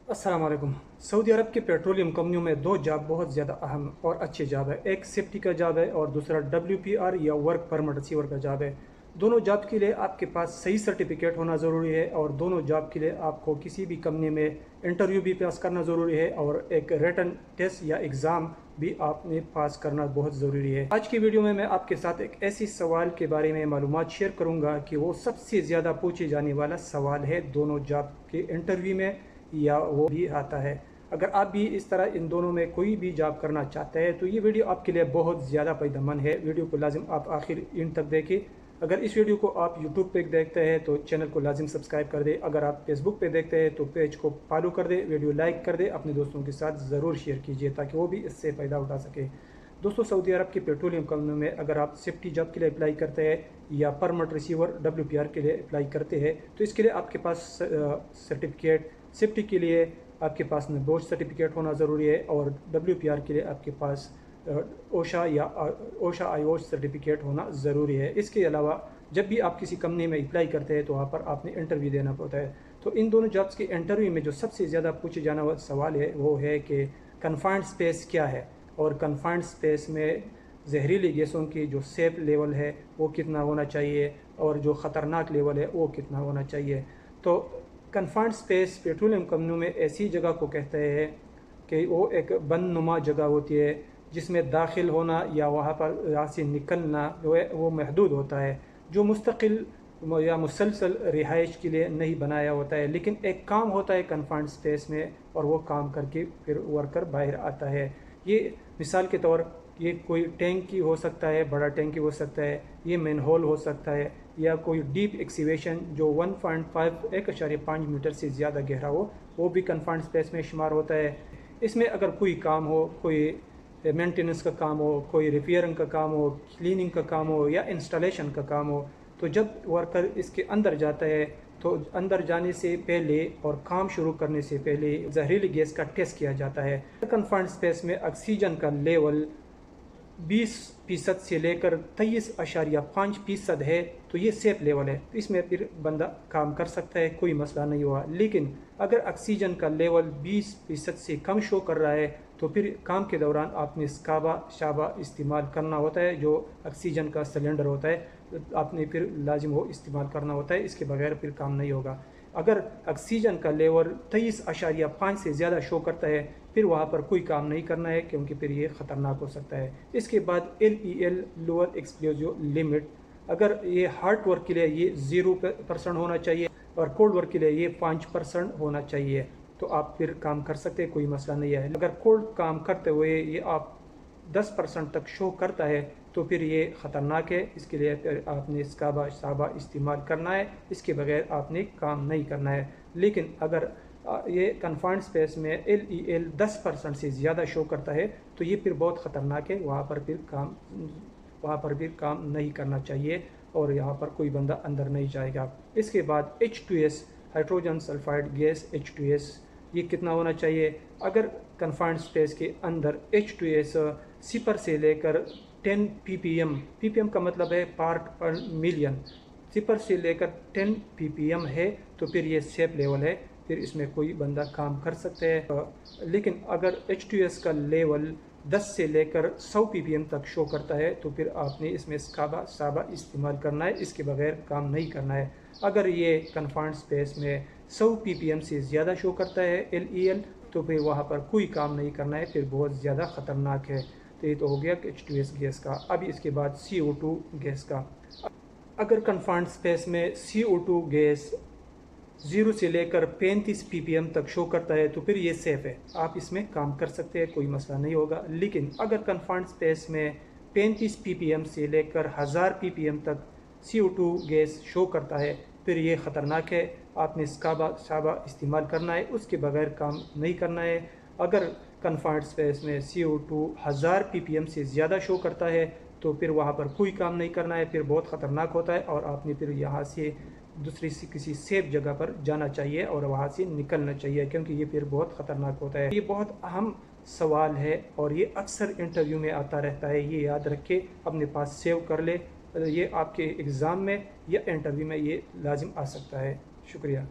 अस्सलाम वालेकुम। सऊदी अरब के पेट्रोलियम कंपनियों में दो जॉब बहुत ज़्यादा अहम और अच्छे जॉब है। एक सेफ्टी का जॉब है और दूसरा WPR या वर्क परमिट रिसीवर का जॉब है। दोनों जॉब के लिए आपके पास सही सर्टिफिकेट होना ज़रूरी है और दोनों जॉब के लिए आपको किसी भी कंपनी में इंटरव्यू भी पास करना ज़रूरी है और एक रिटन टेस्ट या एग्ज़ाम भी आपने पास करना बहुत ज़रूरी है। आज की वीडियो में मैं आपके साथ एक ऐसी सवाल के बारे में मालूमात शेयर करूँगा कि वो सबसे ज़्यादा पूछे जाने वाला सवाल है दोनों जॉब के इंटरव्यू में या वो भी आता है। अगर आप भी इस तरह इन दोनों में कोई भी जॉब करना चाहते हैं तो ये वीडियो आपके लिए बहुत ज़्यादा फ़ायदेमंद है। वीडियो को लाजिम आप आखिर इन तक देखें। अगर इस वीडियो को आप यूट्यूब पे देखते हैं तो चैनल को लाजिम सब्सक्राइब कर दें। अगर आप फेसबुक पे देखते हैं तो पेज को फॉलो कर दें, वीडियो लाइक कर दें, अपने दोस्तों के साथ ज़रूर शेयर कीजिए ताकि वो भी इससे फ़ायदा उठा सके। दोस्तों, सऊदी अरब की पेट्रोलियम कंपनी में अगर आप सेफ्टी जॉब के लिए अप्लाई करते हैं या परमिट रिसीवर WPR के लिए अप्लाई करते हैं तो इसके लिए आपके पास सर्टिफिकेट, सेफ्टी के लिए आपके पास नबोश सर्टिफिकेट होना ज़रूरी है और WPR के लिए आपके पास ओशा या ओशा आईओश सर्टिफिकेट होना ज़रूरी है। इसके अलावा जब भी आप किसी कंपनी में अप्लाई करते हैं तो वहाँ पर आपने इंटरव्यू देना पड़ता है। तो इन दोनों जॉब्स के इंटरव्यू में जो सबसे ज़्यादा पूछे जाने वाला सवाल है वो है कि कन्फाइंड स्पेस क्या है और कन्फाइंड स्पेस में जहरीली गैसों की जो सेफ लेवल है वो कितना होना चाहिए और जो ख़तरनाक लेवल है वो कितना होना चाहिए। तो कन्फाइंड स्पेस पेट्रोलियम कंपनियों में ऐसी जगह को कहते हैं कि वो एक बंद नुमा जगह होती है जिसमें दाखिल होना या वहाँ पर यहाँ से निकलना जो है वो महदूद होता है, जो मुस्तकिल या मुसलसल रिहाइश के लिए नहीं बनाया होता है। लेकिन एक काम होता है कन्फाइंड स्पेस में और वो काम करके फिर वर्कर बाहर आता है। ये मिसाल के तौर ये कोई टैंकी हो सकता है, बड़ा टैंकी हो सकता है, ये मैनहोल हो सकता है या कोई डीप एक्सीवेशन जो 1.5 मीटर से ज़्यादा गहरा हो, वो भी कन्फाइंड स्पेस में शुमार होता है। इसमें अगर कोई काम हो, कोई मेंटेनेंस का काम हो, कोई रिपेयरिंग का काम हो, क्लीनिंग का काम हो या इंस्टॉलेशन का काम हो, तो जब वर्कर इसके अंदर जाता है तो अंदर जाने से पहले और काम शुरू करने से पहले जहरीली गैस का टेस्ट किया जाता है। कन्फाइंड स्पेस में ऑक्सीजन का लेवल 20% से लेकर 23.5% है, तो ये सेफ लेवल है, तो इसमें फिर बंदा काम कर सकता है, कोई मसला नहीं हुआ। लेकिन अगर ऑक्सीजन का लेवल 20% से कम शो कर रहा है तो फिर काम के दौरान आपने स्काबा शाबा इस्तेमाल करना होता है, जो ऑक्सीजन का सिलेंडर होता है आपने फिर लाजिम हो इस्तेमाल करना होता है, इसके बगैर फिर काम नहीं होगा। अगर ऑक्सीजन का लेवल 23.5 से ज़्यादा शो करता है फिर वहाँ पर कोई काम नहीं करना है क्योंकि फिर ये ख़तरनाक हो सकता है। इसके बाद LEL लोअर एक्सप्लोजिव लिमिट, अगर ये हार्ड वर्क के लिए ये 0% होना चाहिए और कोल्ड वर्क के लिए ये 5% होना चाहिए, तो आप फिर काम कर सकते हैं, कोई मसला नहीं है। अगर कोल्ड काम करते हुए ये आप 10% तक शो करता है तो फिर ये ख़तरनाक है, इसके लिए फिर आपने स्काबा शाबा इस्तेमाल करना है, इसके बगैर आपने काम नहीं करना है। लेकिन अगर ये कन्फाइंड स्पेस में LEL 10% से ज़्यादा शो करता है तो ये फिर बहुत ख़तरनाक है, वहाँ पर फिर काम नहीं करना चाहिए और यहाँ पर कोई बंदा अंदर नहीं जाएगा। इसके बाद H2S hydrogen sulphide gas H2S ये कितना होना चाहिए। अगर कन्फाइंड स्पेस के अंदर H2S 0 से लेकर 10 ppm का मतलब है पार्ट पर मिलियन, 0 से लेकर 10 ppm है तो फिर ये सेफ लेवल है, फिर इसमें कोई बंदा काम कर सकते हैं। लेकिन अगर H2S का लेवल 10 से लेकर 100 ppm तक शो करता है तो फिर आपने इसमें स्काबा साबा इस्तेमाल करना है, इसके बगैर काम नहीं करना है। अगर ये कन्फाइंड स्पेस में 100 ppm से ज़्यादा शो करता है LEL तो फिर वहाँ पर कोई काम नहीं करना है, फिर बहुत ज़्यादा ख़तरनाक है। तो ये तो हो गया H2S गैस का। अभी इसके बाद CO2 गैस का। अगर कन्फाइंड स्पेस में CO2 गैस 0 से लेकर 35 ppm तक शो करता है तो फिर ये सेफ़ है, आप इसमें काम कर सकते हैं, कोई मसला नहीं होगा। लेकिन अगर कन्फाइंड स्पेस में 35 ppm से लेकर 1000 ppm तक CO2 गैस शो करता है फिर ये ख़तरनाक है, आपने स्काबा शाबा इस्तेमाल करना है, उसके बगैर काम नहीं करना है। अगर कन्फाइंड स्पेस में CO2 1000 ppm से ज़्यादा शो करता है तो फिर वहाँ पर कोई काम नहीं करना है, फिर बहुत ख़तरनाक होता है और आपने फिर यहाँ से दूसरी किसी सेफ जगह पर जाना चाहिए और वहाँ से निकलना चाहिए क्योंकि ये फिर बहुत ख़तरनाक होता है। ये बहुत अहम सवाल है और ये अक्सर इंटरव्यू में आता रहता है, ये याद रखे, अपने पास सेव कर ले, ये आपके एग्ज़ाम में या इंटरव्यू में ये लाजिम आ सकता है। शुक्रिया।